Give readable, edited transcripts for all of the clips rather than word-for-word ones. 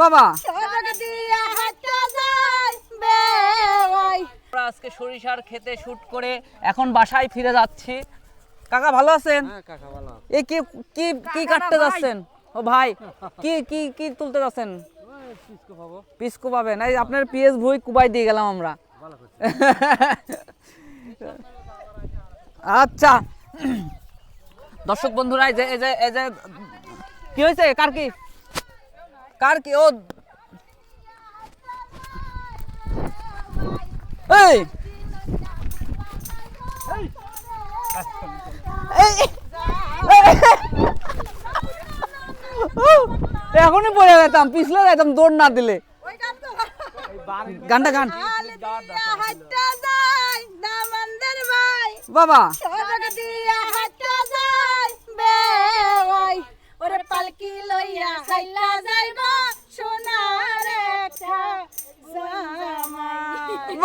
বাবা আজকে সরিষার খেতে শুট করে এখন বাসায় ফিরে যাচ্ছি। কাকা ভালো আছেন? এই কি কি কি কাটতে যাচ্ছেন? ও ভাই কি কি কি তুলতে যাচ্ছেন? পিসকো পাবেন। এই আপনার পিএস ভুই কুবাই দিয়ে গেলাম আমরা। আচ্ছা দর্শক বন্ধুরা, এই যে এই যে এই যে কি হয়েছে? কার কি ও এই এখনই পড়ে যেতাম, পিছলে যেতাম দৌড় না দিলে। গানটা গান বাবা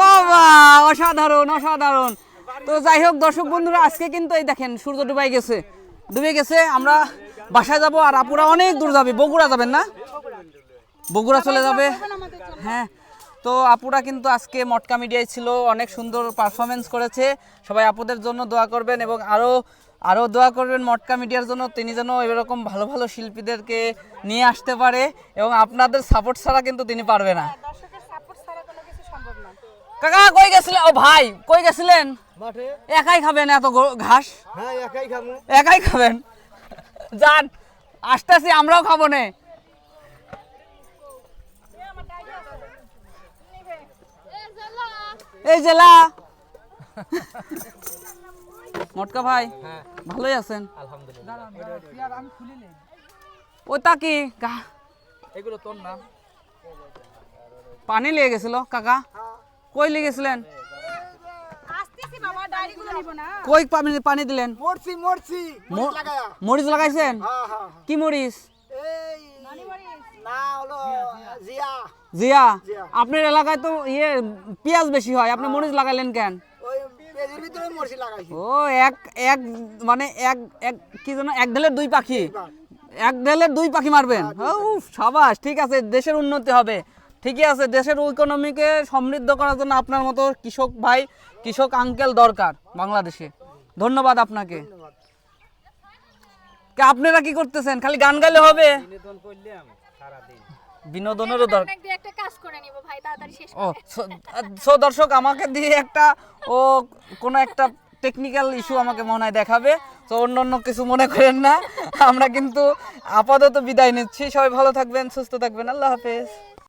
বাবা অসাধারণ অসাধারণ। তো যাই হোক দর্শক বন্ধুরা, আজকে কিন্তু এই দেখেন সূর্য ডুবে গেছে। আমরা বাসায় যাব আর আপুরা অনেক দূর যাবে। বগুড়া যাবেন না? বগুড়া চলে যাবে। হ্যাঁ, তো আপুরা কিন্তু আজকে মটকা মিডিয়ায় ছিল, অনেক সুন্দর পারফরমেন্স করেছে। সবাই আপুদের জন্য দোয়া করবেন এবং আরও দোয়া করবেন মটকা মিডিয়ার জন্য, তিনি যেন এরকম ভালো ভালো শিল্পীদেরকে নিয়ে আসতে পারে এবং আপনাদের সাপোর্ট ছাড়া কিন্তু তিনি পারবে না। কাকা কই গেছিলেন? ও ভাই কই গেছিলেন? মাঠে। একাই খাবেন এত ঘাস? হ্যাঁ একাই খাবো। একাই খাবেন? যান, আসতেছি, আমরাও খাবো না। এই জেলা মটকা ভাই ভালোই আছেন? ওটা কি এগুলো তোর নাম? পানি লেগে গেছিল কাকা? কই লেগেছিলেন? কই পানি দিলেন? মরিচ লাগাইছেন? কি মরিচ? জিয়া। আপনার এলাকায় তো পেঁয়াজ বেশি হয়, আপনি মরিচ লাগাইলেন কেন? ও এক মানে এক কি যেন এক ঢেলের দুই পাখি, এক ঢেলের দুই পাখি মারবেন। ও সাবাস, ঠিক আছে, দেশের উন্নতি হবে। ঠিকই আছে, দেশের ইকোনমিকে সমৃদ্ধ করার জন্য আপনার মতো কৃষক ভাই, কৃষক আঙ্কেল দরকার বাংলাদেশে। ধন্যবাদ আপনাকে। আপনারা কি করতেছেন? খালি গান গাইলে হবে? বিনোদনেরও দরকার। ও দর্শক আমাকে দিয়ে একটা কোনো একটা টেকনিক্যাল ইস্যু আমাকে মনে হয় দেখাবে, তো অন্য কিছু মনে করেন না। আমরা কিন্তু আপাতত বিদায় নিচ্ছি। সবাই ভালো থাকবেন, সুস্থ থাকবেন। আল্লাহ হাফেজ।